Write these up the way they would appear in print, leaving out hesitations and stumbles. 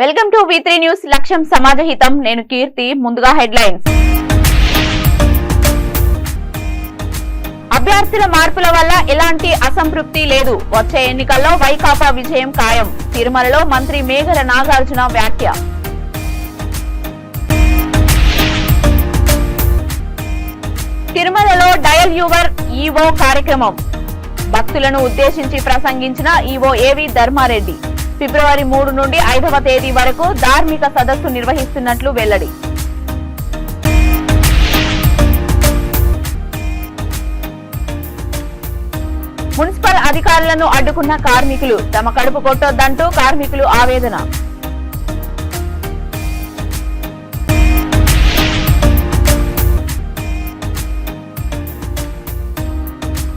Welcome to V3 news. లక్ష్యం సమాజహితం. నేను కీర్తి. ముందుగా హెడ్లైన్స్. అభ్యర్థుల మార్పుల వల్ల ఎలాంటి అసంతృప్తి లేదు. వచ్చే ఎన్నికల్లో వైకాపా విజయం ఖాయం. తిరుమలలో మంత్రి మేఘల నాగార్జున వ్యాఖ్య. తిరుమలలో డయల్ యువర్ ఈవో కార్యక్రమం. భక్తులను ఉద్దేశించి ప్రసంగించిన ఈవో ఏవి ధర్మారెడ్డి. ఫిబ్రవరి 3 నుండి 5వ తేదీ వరకు ధార్మిక సదస్సు నిర్వహిస్తున్నట్లు వెల్లడి. మున్సిపల్ అధికారులను అడ్డుకున్న కార్మికులు. తమ కడుపు కొట్టొద్దంటూ కార్మికులు ఆవేదన.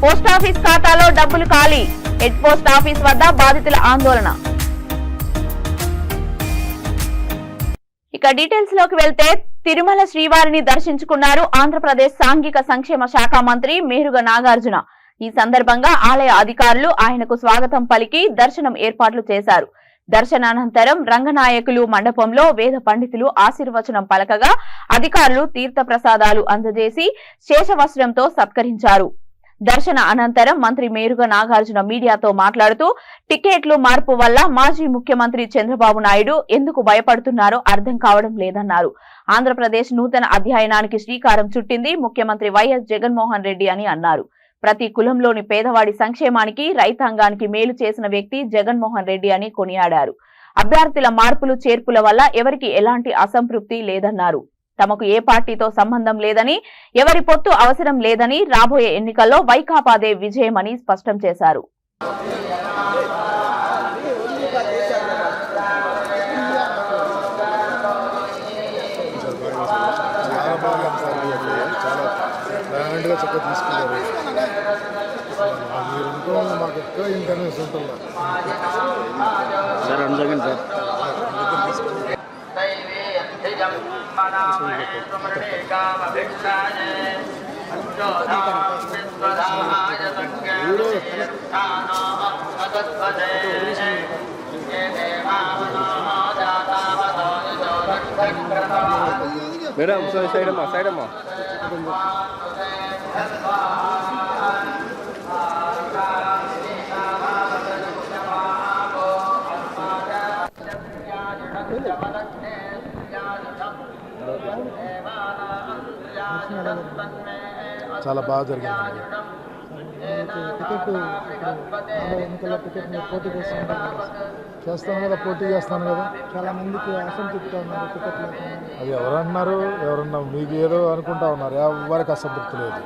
పోస్టాఫీస్ ఖాతాలో డబ్బులు ఖాళీ. హెడ్ పోస్ట్ ఆఫీస్ వద్ద బాధితుల ఆందోళన. ఇక డీటెయిల్స్ లోకి వెళ్తే తిరుమల శ్రీవారిని దర్శించుకున్నారు ఆంధ్రప్రదేశ్ సాంఘిక సంక్షేమ శాఖ మంత్రి మేరుగ నాగార్జున. ఈ సందర్భంగా ఆలయ అధికారులు ఆయనకు స్వాగతం పలికి దర్శనం ఏర్పాట్లు చేశారు. దర్శనానంతరం రంగనాయకులు మండపంలో వేద పండితులు ఆశీర్వచనం పలకగా అధికారులు తీర్థ ప్రసాదాలు అందజేసి శేషవస్త్రంతో సత్కరించారు. దర్శన అనంతరం మంత్రి మేరుగ నాగార్జున మీడియాతో మాట్లాడుతూ టికెట్లు మార్పు వల్ల మాజీ ముఖ్యమంత్రి చంద్రబాబు నాయుడు ఎందుకు భయపడుతున్నారో అర్థం కావడం లేదన్నారు. ఆంధ్రప్రదేశ్ నూతన అధ్యయనానికి శ్రీకారం చుట్టింది ముఖ్యమంత్రి వైఎస్ జగన్మోహన్ రెడ్డి అని అన్నారు. ప్రతి కులంలోని పేదవాడి సంక్షేమానికి రైతాంగానికి మేలు చేసిన వ్యక్తి జగన్మోహన్ రెడ్డి అని కొనియాడారు. అభ్యర్థుల మార్పులు చేర్పుల వల్ల ఎవరికి ఎలాంటి అసంతృప్తి లేదన్నారు. తమకు ఏ పార్టీతో సంబంధం లేదని, ఎవరి పొత్తు అవసరం లేదని, రాబోయే ఎన్నికల్లో వైకాపాదే విజయమని స్పష్టం చేశారు. మేడం సైడ్ అమ్మా చాలా బాగా జరిగింది. ఎన్నికల్లో టికెట్ పోటీ చేస్తాను కదా, పోటీ చేస్తాను కదా. చాలా మందికి అసంతృప్తి ఉన్నారు టికెట్. అది ఎవరన్నారు, ఎవరన్నా మీకు ఏదో అనుకుంటా ఉన్నారు. ఎవరికి అసంతృప్తి లేదు.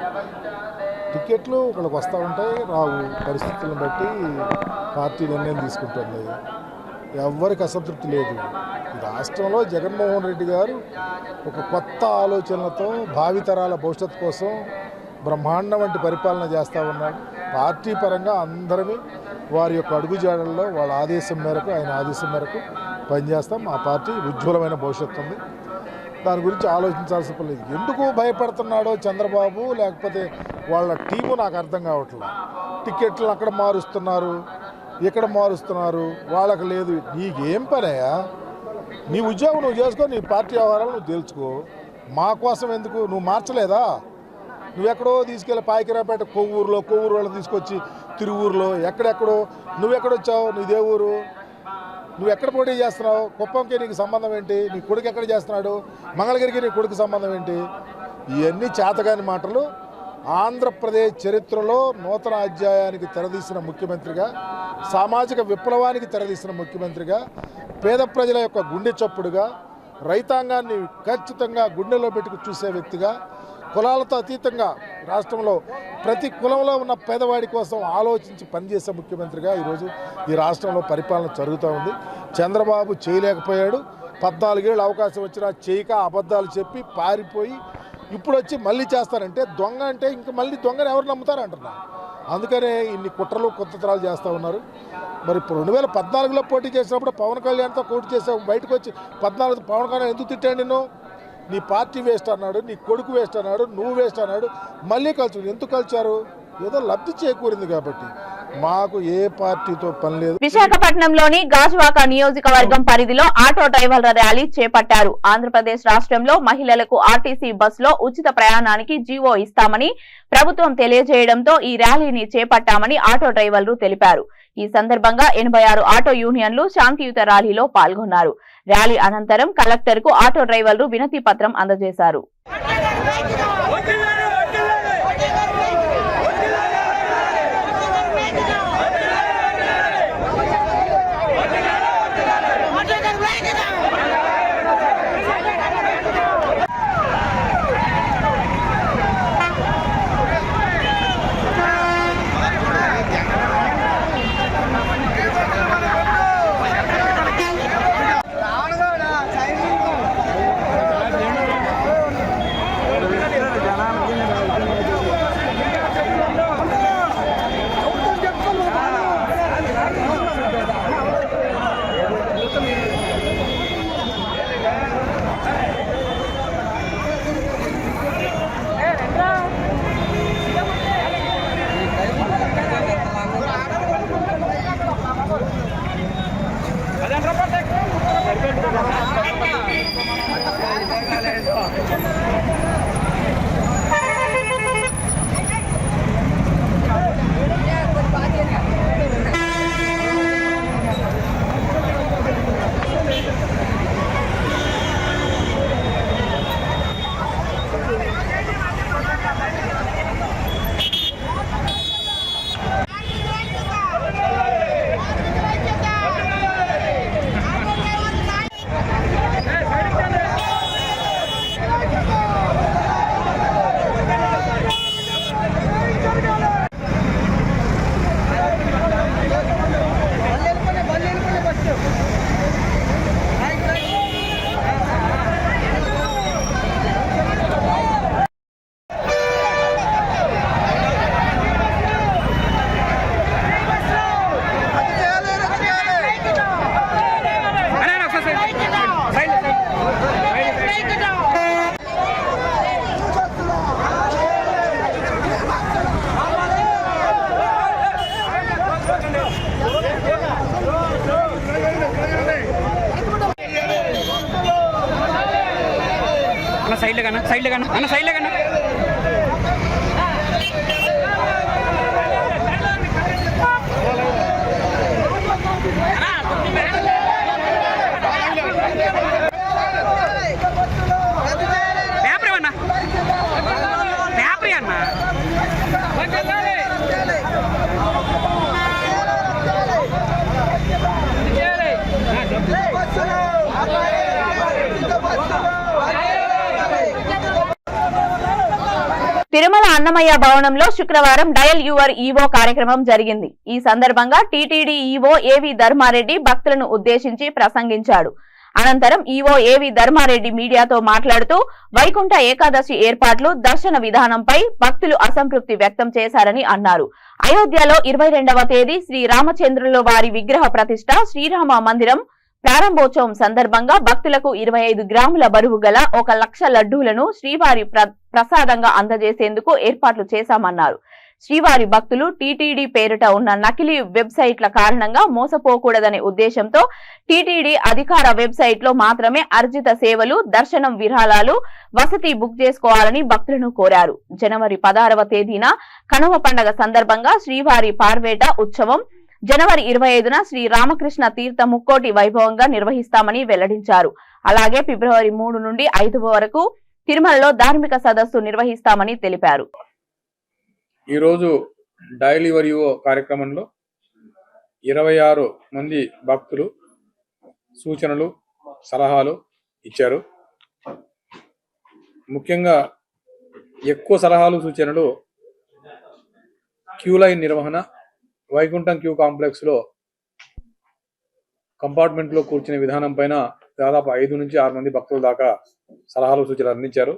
టికెట్లు ఒకళ్ళకి వస్తూ ఉంటాయి, రావు. పరిస్థితులను బట్టి పార్టీ నిర్ణయం తీసుకుంటుంది. ఎవరికి అసంతృప్తి లేదు. ఈ రాష్ట్రంలో జగన్మోహన్ రెడ్డి గారు ఒక కొత్త ఆలోచనలతో భావితరాల భవిష్యత్తు కోసం బ్రహ్మాండం వంటి పరిపాలన చేస్తూ ఉన్నాడు. పార్టీ పరంగా అందరినీ వారి యొక్క అడుగుజాడల్లో వాళ్ళ ఆదేశం మేరకు, ఆయన ఆదేశం మేరకు పనిచేస్తాం. ఆ పార్టీ ఉజ్వలమైన భవిష్యత్తు ఉంది. దాని గురించి ఆలోచించాల్సిన పని లేదు. ఎందుకు భయపడుతున్నాడో చంద్రబాబు లేకపోతే వాళ్ళ టీము నాకు అర్థం కావట్లేదు. టికెట్లు అక్కడ మారుస్తున్నారు, ఇక్కడ మారుస్తున్నారు, వాళ్ళకి లేదు. నీకేం పనయా? నీ ఉద్యోగం నువ్వు చేసుకో, నీ పార్టీ వ్యవహారాలు నువ్వు తెలుసుకో. మా కోసం ఎందుకు? నువ్వు మార్చలేదా? నువ్వెక్కడో తీసుకెళ్ళి పాయకిరాపేట కొవ్వూరు వాళ్ళని తీసుకొచ్చి తిరువూరులో ఎక్కడెక్కడో నువ్వెక్కడొచ్చావు? నీదే ఊరు? నువ్వు ఎక్కడ పోటీ చేస్తున్నావు? కుప్పంకి నీకు సంబంధం ఏంటి? నీ కొడుకు ఎక్కడ చేస్తున్నాడు? మంగళగిరికి నీ కొడుకు సంబంధం ఏంటి? ఇవన్నీ చేతగాని మాటలు. ఆంధ్రప్రదేశ్ చరిత్రలో నూతన అధ్యాయానికి తెరదీసిన ముఖ్యమంత్రిగా, సామాజిక విప్లవానికి తెరదీసిన ముఖ్యమంత్రిగా, పేద ప్రజల యొక్క గుండె చప్పుడుగా, రైతాంగాన్ని ఖచ్చితంగా గుండెలో పెట్టుకు చూసే వ్యక్తిగా, కులాలతో అతీతంగా రాష్ట్రంలో ప్రతి కులంలో ఉన్న పేదవాడి కోసం ఆలోచించి పనిచేసే ముఖ్యమంత్రిగా ఈరోజు ఈ రాష్ట్రంలో పరిపాలన జరుగుతూ ఉంది. చంద్రబాబు చేయలేకపోయాడు. 14 ఏళ్ళు అవకాశం వచ్చినా చేయక అబద్ధాలు చెప్పి పారిపోయి ఇప్పుడు వచ్చి మళ్ళీ చేస్తారంటే దొంగ అంటే ఇంక మళ్ళీ దొంగను ఎవరు నమ్ముతారంటున్నా. అందుకనే ఇన్ని కుట్రలు కుతంత్రాలు చేస్తూ ఉన్నారు. మరి 2014లో పోటీ చేసినప్పుడు పవన్ కళ్యాణ్తో పోటీ చేసావు, బయటకు వచ్చి 14 పవన్ కళ్యాణ్ ఎందుకు తిట్టాడు నిన్ను? నీ పార్టీ వేస్ట్ అన్నాడు, నీ కొడుకు వేస్ట్ అన్నాడు, నువ్వు వేస్ట్ అన్నాడు. మళ్ళీ కలిసి ఎందుకు కలిచారు? ఏదో లబ్ధి చేకూరింది కాబట్టి. మాకు ఏ పార్టీతో పని లేదు. విశాఖపట్నంలోని గాజువాక నియోజకవర్గం పరిధిలో ఆటో డ్రైవర్ల ర్యాలీ చేపట్టారు. ఆంధ్రప్రదేశ్ రాష్ట్రంలో మహిళలకు ఆర్టీసీ బస్సులో ఉచిత ప్రయాణానికి జీవో ఇస్తామని ప్రభుత్వం తెలియజేయడంతో ఈ ర్యాలీని చేపట్టామని ఆటో డ్రైవర్లు తెలిపారు. ఈ సందర్భంగా 86 ఆటో యూనియన్లు శాంతియుత ర్యాలీలో పాల్గొన్నారు. ర్యాలీ అనంతరం కలెక్టర్ కు ఆటో డ్రైవర్లు వినతి పత్రం అందజేశారు. సైడ్ లేకన్నా అన్న సైడ్ లేకన్నా పేపర్ అన్న పేపర్ అన్న తిరుమల అన్నమయ్య భవనంలో శుక్రవారం డయల్ యువర్ ఈవో కార్యక్రమం జరిగింది. ఈ సందర్భంగా టీటీడీ ఈవో ఏవి ధర్మారెడ్డి భక్తులను ఉద్దేశించి ప్రసంగించాడు. అనంతరం ఈవో ఏవి ధర్మారెడ్డి మీడియాతో మాట్లాడుతూ వైకుంఠ ఏకాదశి ఏర్పాట్లు, దర్శన విధానంపై భక్తులు అసంతృప్తి వ్యక్తం చేశారని అన్నారు. అయోధ్యలో 22వ తేదీ శ్రీ రామచంద్రుల వారి విగ్రహ ప్రతిష్ట, శ్రీరామ మందిరం ప్రారంభోత్సవం సందర్భంగా భక్తులకు 25 గ్రాముల బరువు గల 1 లక్ష లడ్డూలను శ్రీవారి ప్రసాదంగా అందజేసేందుకు ఏర్పాట్లు చేశామన్నారు. శ్రీవారి భక్తులు టీటీడీ పేరిట ఉన్న నకిలీ వెబ్సైట్ల కారణంగా మోసపోకూడదనే ఉద్దేశంతో టీటీడీ అధికార వెబ్సైట్ లో మాత్రమే అర్జిత సేవలు, దర్శనం విరాళాలు, వసతి బుక్ చేసుకోవాలని భక్తులను కోరారు. జనవరి 16వ తేదీన కనుమ పండగ సందర్భంగా శ్రీవారి పార్వేట ఉత్సవం, జనవరి 25న శ్రీ రామకృష్ణ తీర్థ ముక్కోటి వైభవంగా నిర్వహిస్తామని వెల్లడించారు. అలాగే ఫిబ్రవరి 3 నుండి 5 వరకు తిరుమలలో ధార్మిక సదస్సు నిర్వహిస్తామని తెలిపారు. ఈరోజు డయల్ యువర్ ఈవో కార్యక్రమంలో 26 మంది భక్తులు సూచనలు, సలహాలు ఇచ్చారు. ముఖ్యంగా ఎక్కువ సలహాలు, సూచనలు క్యూ లైన్ నిర్వహణ, వైకుంఠం క్యూ కాంప్లెక్స్ లో కంపార్ట్మెంట్ లో కూర్చునే విధానం పైన దాదాపు 5 నుంచి 6 మంది భక్తుల దాకా సలహాలు, సూచనలు అందించారు.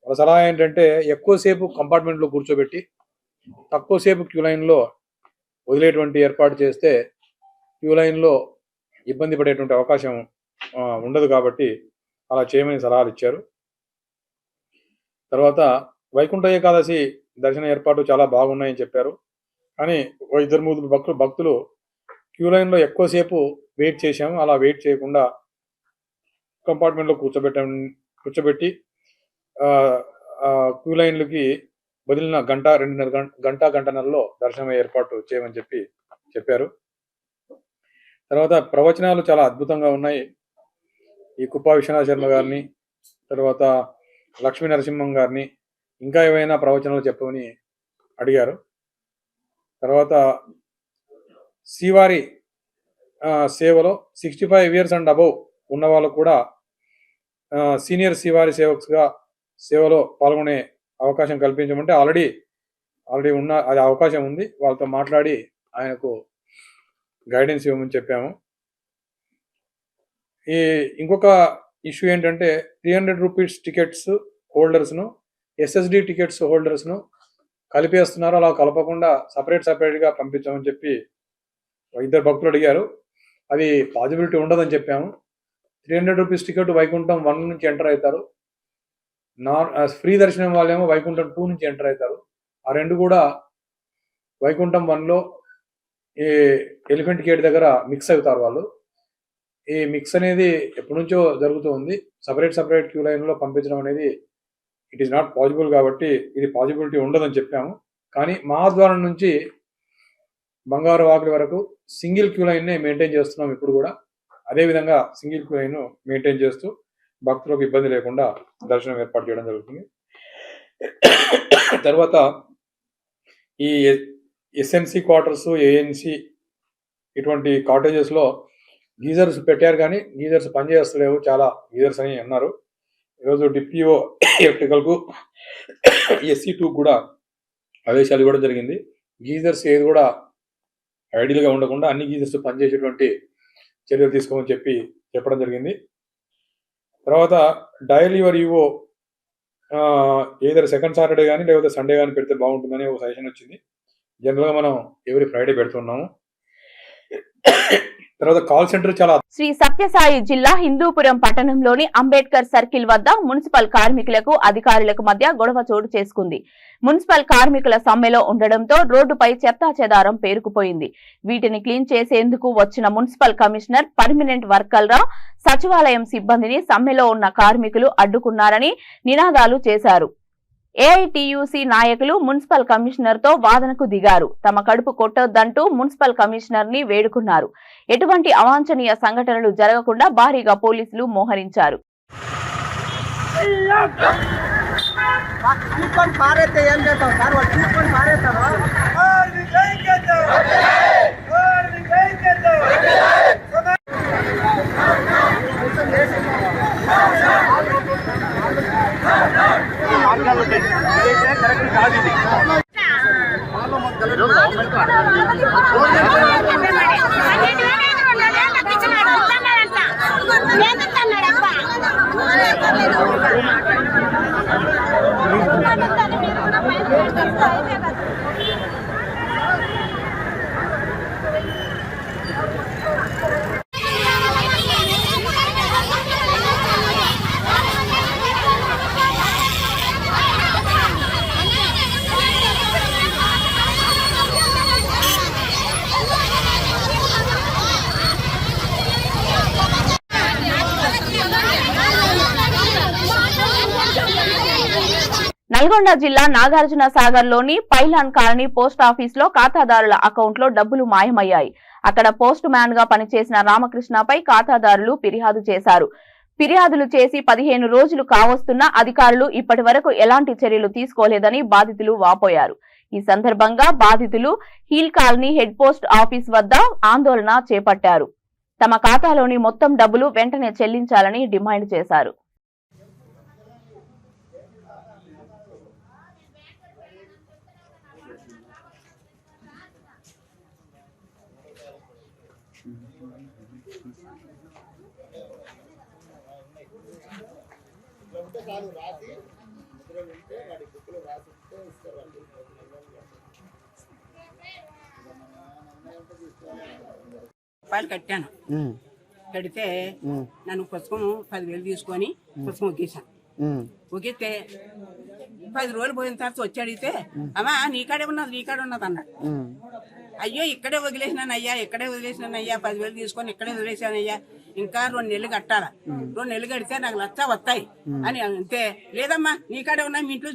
ఒక సలహా ఏంటంటే ఎక్కువసేపు కంపార్ట్మెంట్ లో కూర్చోబెట్టి తక్కువసేపు క్యూ లైన్ లో వదిలేటువంటి ఏర్పాటు చేస్తే క్యూ లైన్ లో ఇబ్బంది పడేటువంటి అవకాశం ఉండదు, కాబట్టి అలా చేయమని సలహాలు ఇచ్చారు. తర్వాత వైకుంఠ ఏకాదశి దర్శన ఏర్పాటు చాలా బాగున్నాయని చెప్పారు. కానీ ఒక ఇద్దరు ముగ్గురు భక్తులు క్యూ లైన్లో ఎక్కువసేపు వెయిట్ చేశాము. అలా వెయిట్ చేయకుండా కంపార్ట్మెంట్లో కూర్చోబెట్టి క్యూ లైన్లకి వదిలిన గంటన్నరలో దర్శనం ఏర్పాటు చేయమని చెప్పారు. తర్వాత ప్రవచనాలు చాలా అద్భుతంగా ఉన్నాయి. ఈ కుప్పా విశ్వనాథ శర్మ గారిని, తర్వాత లక్ష్మీ నరసింహం గారిని ఇంకా ఏమైనా ప్రవచనాలు చెప్పమని అడిగారు. తర్వాత శ్రీవారి సేవలో 65 years అండ్ అబవ్ ఉన్న వాళ్ళు కూడా సీనియర్ శ్రీవారి సేవక్స్గా సేవలో పాల్గొనే అవకాశం కల్పించమంటే ఆల్రెడీ ఉన్న అది అవకాశం ఉంది. వాళ్ళతో మాట్లాడి ఆయనకు గైడెన్స్ ఇవ్వమని చెప్పాము. ఇంకొక ఇష్యూ ఏంటంటే 300 rupees టికెట్స్ హోల్డర్స్ను SSD టికెట్స్ హోల్డర్స్ను కలిపేస్తున్నారు. అలా కలపకుండా సపరేట్గా పంపించామని చెప్పి ఇద్దరు భక్తులు అడిగారు. అది పాజిబిలిటీ ఉండదని చెప్పాము. 300 rupees టికెట్ వైకుంఠం 1 నుంచి ఎంటర్ అవుతారు. ఫ్రీ దర్శనం వాళ్ళేమో వైకుంఠం 2 నుంచి ఎంటర్ అవుతారు. ఆ రెండు కూడా వైకుంఠం 1లో ఈ ఎలిఫెంట్ గేట్ దగ్గర మిక్స్ అవుతారు వాళ్ళు. ఈ మిక్స్ అనేది ఎప్పటి నుంచో జరుగుతూ ఉంది. సపరేట్ క్యూ లైన్లో పంపించడం అనేది ఇట్ ఈస్ నాట్ పాసిబుల్. కాబట్టి ఇది పాసిబిలిటీ ఉండదని చెప్పాము. కానీ మహాద్వారం నుంచి బంగారు వాకిలి వరకు సింగిల్ క్యూ లైన్నే మెయింటైన్ చేస్తున్నాం ఇప్పుడు కూడా. అదేవిధంగా సింగిల్ క్యూ లైన్ మెయింటైన్ చేస్తూ భక్తులకు ఇబ్బంది లేకుండా దర్శనం ఏర్పాటు చేయడం జరుగుతుంది. తర్వాత ఈ SNC క్వార్టర్స్, ANC ఇటువంటి కాటేజెస్లో గీజర్స్ పెట్టారు, కానీ గీజర్స్ పనిచేస్తలేవు, చాలా గీజర్స్ అని అన్నారు. ఈరోజు డిప్యూఓ ఎలక్ట్రికల్కు SC2 కూడా ఆదేశాలు ఇవ్వడం జరిగింది. గీజర్స్ ఏది కూడా ఐడియల్గా ఉండకుండా అన్ని గీజర్స్ పనిచేసేటువంటి చర్యలు తీసుకోమని చెప్పడం జరిగింది. తర్వాత డయల్ యువర్ ఈవో ఏదైనా సెకండ్ సాటర్డే కానీ లేకపోతే సండే కానీ పెడితే బాగుంటుందని ఒక సజెషన్ వచ్చింది. జనరల్గా మనం ఎవ్రీ ఫ్రైడే పెడుతున్నాము. తర్వాత కాల్ సెంటర్ చాలా. శ్రీ సత్యసాయి జిల్లా హిందూపురం పట్టణంలోని అంబేద్కర్ సర్కిల్ వద్ద మున్సిపల్ కార్మికులకు అధికారులకు మధ్య గొడవ చోటు చేసుకుంది. మున్సిపల్ కార్మికుల సమ్మెలో ఉండడంతో రోడ్డుపై చెత్తాచెదారం పేరుకుపోయింది. వీటిని క్లీన్ చేసేందుకు వచ్చిన మున్సిపల్ కమిషనర్, పర్మినెంట్ వర్కర్ల సచివాలయం సిబ్బందిని సమ్మెలో ఉన్న కార్మికులు అడ్డుకున్నారని నినాదాలు చేశారు. AITUC నాయకులు మున్సిపల్ కమిషనర్ తో వాదనకు దిగారు. తమ కడుపు కొట్టొద్దంటూ మున్సిపల్ కమిషనర్ ని వేడుకున్నారు. ఎటువంటి అవాంఛనీయ సంఘటనలు జరగకుండా భారీగా పోలీసులు మోహరించారు. నల్గొండ జిల్లా నాగార్జున సాగర్ లోని పైలాన్ కాలనీ పోస్ట్ ఆఫీస్ లో ఖాతాదారుల అకౌంట్ లో డబ్బులు మాయమయ్యాయి. అక్కడ పోస్ట్ మ్యాన్ గా పనిచేసిన రామకృష్ణపై ఖాతాదారులు ఫిర్యాదు చేశారు. ఫిర్యాదులు చేసి 15 రోజులు కావస్తున్నా అధికారులు ఇప్పటి వరకు ఎలాంటి చర్యలు తీసుకోలేదని బాధితులు వాపోయారు. ఈ సందర్భంగా బాధితులు హీల్ కాలనీ హెడ్ పోస్ట్ ఆఫీస్ వద్ద ఆందోళన చేపట్టారు. తమ ఖాతాలోని మొత్తం డబ్బులు వెంటనే చెల్లించాలని డిమాండ్ చేశారు. రూపాయలు కట్టాను. కడితే నన్ను పుస్తకం 10,000 తీసుకొని పుస్తకం గీసాను. ఊగితే 10 రోజులు పోయిన తర్వాత వచ్చి అడిగితే అమ్మా నీకాడే ఉన్నది అన్నాడు. అయ్యో ఇక్కడే వదిలేసినానయ్యా 10,000 తీసుకొని ఇక్కడే వదిలేసానయ్యా, ఇంకా 2 నెలలు కట్టాలా, 2 నెలలు కడితే నాకు 1,00,000 వస్తాయి అని అంతే. లేదమ్మా నీకాడే ఉన్నాయి, మీ ఇంట్లో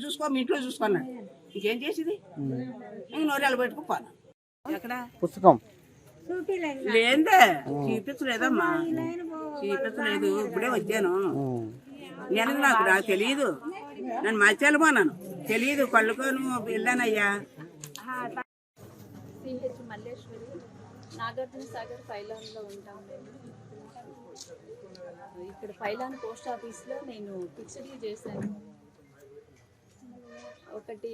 చూసుకున్నాడు. ఇంకేం చేసేది, ఇంక నోరేళ్ళు పెట్టుకుపోను. ఎక్కడ పుస్తకం లేదే చూపించలేదమ్మా, చూపించలేదు. ఇప్పుడే వచ్చాను నేను, నాకు తెలియదు. నేను మర్చాలి పోనాను, తెలియదు. కళ్ళుకోను వెళ్ళానయ్యా. సిహెచ్ మల్లేశ్వరి, నాగార్జున సాగర్ పైలాన్లో ఉంటాం మేము. ఇక్కడ పైలాన్ పోస్ట్ ఆఫీస్లో నేను ఫిక్స్డ్ చేశాను. ఒకటి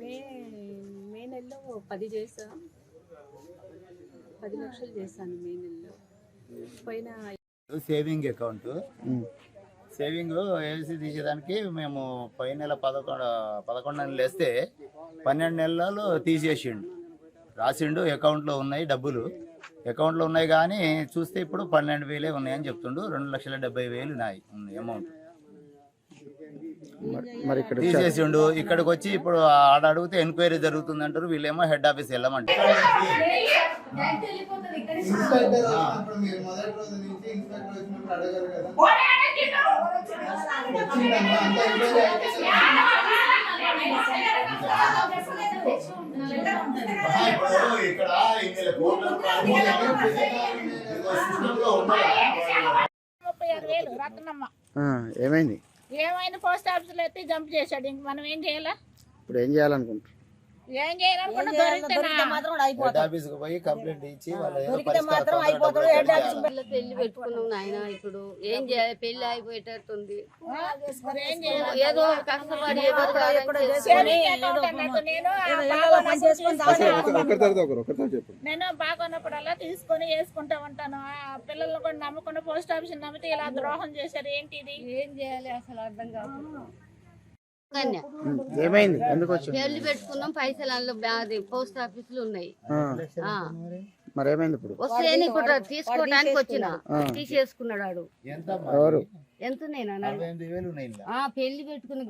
మే నెలలో 10 చేశాను, 10 లక్షలు చేశాను మే నెలలో. పోయిన సేవింగ్ అకౌంట్ సేవింగ్ వేసి తీసేదానికి మేము పోయిన నెల 11 నెలలు వేస్తే 12 నెలలు తీసేసిండు. రాసిండు అకౌంట్లో ఉన్నాయి డబ్బులు, అకౌంట్లో ఉన్నాయి కానీ చూస్తే ఇప్పుడు 12,000 ఉన్నాయని చెప్తుండు. 2,70,000 ఉన్నాయి అమౌంట్ మరి ఇక్కడ తీసేసిండు. ఇక్కడికి వచ్చి ఇప్పుడు ఆడ అడిగితే ఎంక్వైరీ జరుగుతుంది అంటారు, వీళ్ళేమో హెడ్ ఆఫీస్ వెళ్ళమంటారు. ఏమైంది? ఏమైనా పోస్ట్ ఆఫీసులో అయితే జంప్ చేశాడు. ఇంక మనం ఏం చేయాలా? ఇప్పుడు ఏం చేయాలనుకుంటారు? ఏం చేయాలనుకుంటా, హెడ్ ఆఫీస్ కు పోయి కంప్లైంట్ ఇచ్చి పెళ్లి పెట్టుకున్నాం నాయన. ఇప్పుడు ఏం చేయాలి, పెళ్లి అయిపోయేటట్టుంది. ఏదో కష్టపడి నేను బాగున్నప్పుడల్లా తీసుకొని వేసుకుంటా ఉంటాను. ఆ పిల్లలు కూడా నమ్మకుండా పోస్ట్ ఆఫీస్ నమ్మితే ఇలా ద్రోహం చేశారు. ఏంటిది? ఏం చేయాలి అసలు అర్థం కాదు. ఏమైంది? ఎందుకు వచ్చి పెళ్లి పెట్టుకున్నాం, పైసలు అందులో పోస్ట్ ఆఫీసులు ఉన్నాయి. మరి ఏమైంది? ఇప్పుడు వస్తే ఇప్పుడు తీసుకోవడానికి వచ్చిన తీసేసుకున్నాడు వాడు. ఎవరు? ఎంత $68,000 పెళ్లి పెట్టుకుని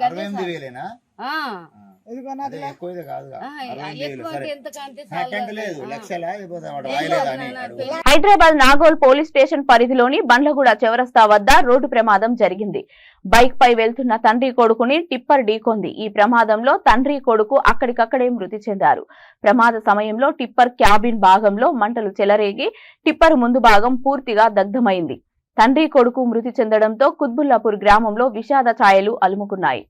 హైదరాబాద్ నాగోల్ పోలీస్ స్టేషన్ పరిధిలోని బండ్లగూడ చౌరస్తా వద్ద రోడ్డు ప్రమాదం జరిగింది. బైక్ పై వెళ్తున్న తండ్రి కొడుకుని టిప్పర్ ఢీకొంది. ఈ ప్రమాదంలో తండ్రి కొడుకు అక్కడికక్కడే మృతి చెందారు. ప్రమాద సమయంలో టిప్పర్ క్యాబిన్ భాగంలో మంటలు చెలరేగి టిప్పర్ ముందు భాగం పూర్తిగా దగ్ధమైంది. తండ్రి కొడుకు మృతి చెందడంతో కుత్బుల్లాపూర్ గ్రామంలో విషాద ఛాయలు అలుముకున్నాయి.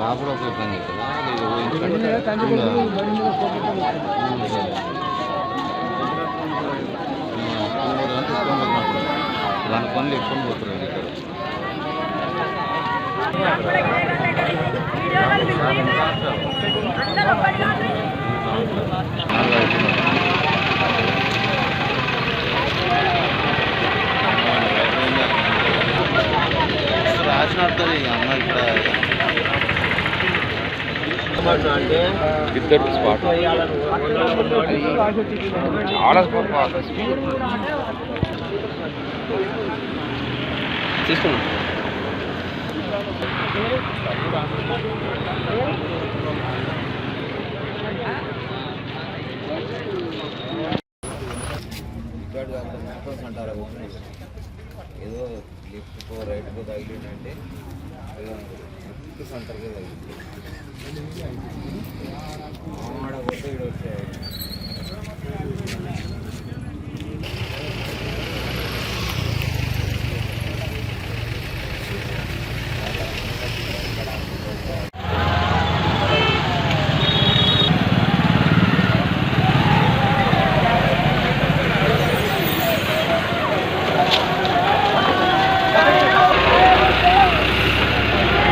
బాబులో ఇబ్బంది కదా, దాని పనులు ఎక్కువ పోతున్నాయి ఇక్కడ. రాసినట్టు అన్న ఇక్కడ ఇద్దరు స్పాట్ చాలా స్పాట్ తీసుకున్నాం. అంటారు ఏదో లెఫ్ట్కో రైట్కో తగిలిందంటే సెంటర్కే తగిలింది. ఆడపోతే ఇక్కడ వచ్చాయి.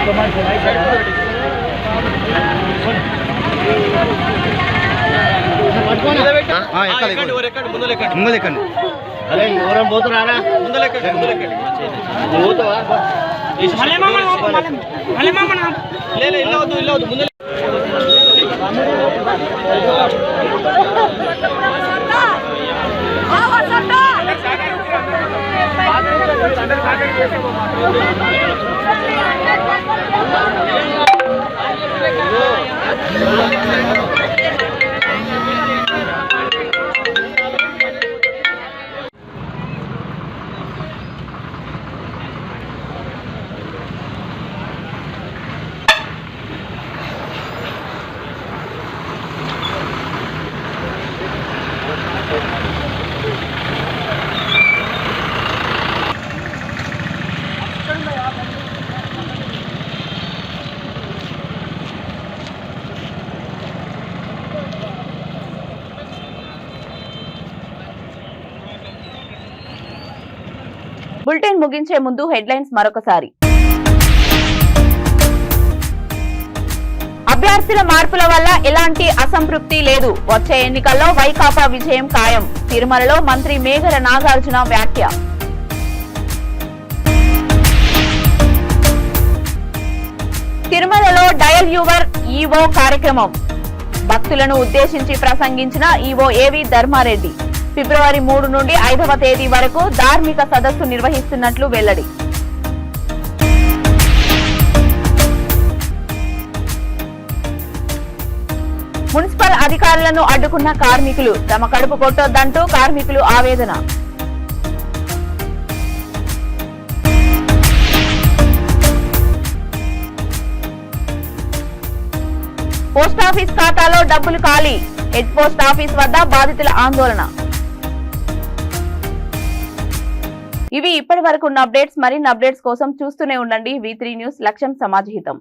Come on. ముందలెక్కండి అరే ఎవరైనా పోతున్నారా ముందలెక్కండి బులెటిన్ ముగించే ముందు హెడ్లైన్స్ మరొకసారి. అభ్యర్థుల మార్పుల వల్ల ఎలాంటి అసంతృప్తి లేదు. వచ్చే ఎన్నికల్లో వైకాపా విజయం ఖాయం. తిరుమలలో మంత్రి మేఘర నాగార్జున వ్యాఖ్య. తిరుమలలో డయల్ యువర్ ఈవో కార్యక్రమం. భక్తులను ఉద్దేశించి ప్రసంగించిన ఈవో ఏవి ధర్మారెడ్డి. ఫిబ్రవరి 3 నుండి 5వ తేదీ వరకు ధార్మిక సదస్సు నిర్వహిస్తున్నట్లు వెల్లడి. మున్సిపల్ అధికారులను అడ్డుకున్న కార్మికులు. తమ కడుపు కొట్టొద్దంటూ కార్మికులు ఆవేదన. పోస్టాఫీస్ ఖాతాలో డబ్బులు ఖాళీ. హెడ్ పోస్ట్ ఆఫీస్ వద్ద బాధితుల ఆందోళన. ఇవి ఇప్పటి వరకు ఉన్న అప్డేట్స్. మరిన్ని అప్డేట్స్ కోసం చూస్తూనే ఉండండి V3 న్యూస్. లక్ష్యం సమాజహితం.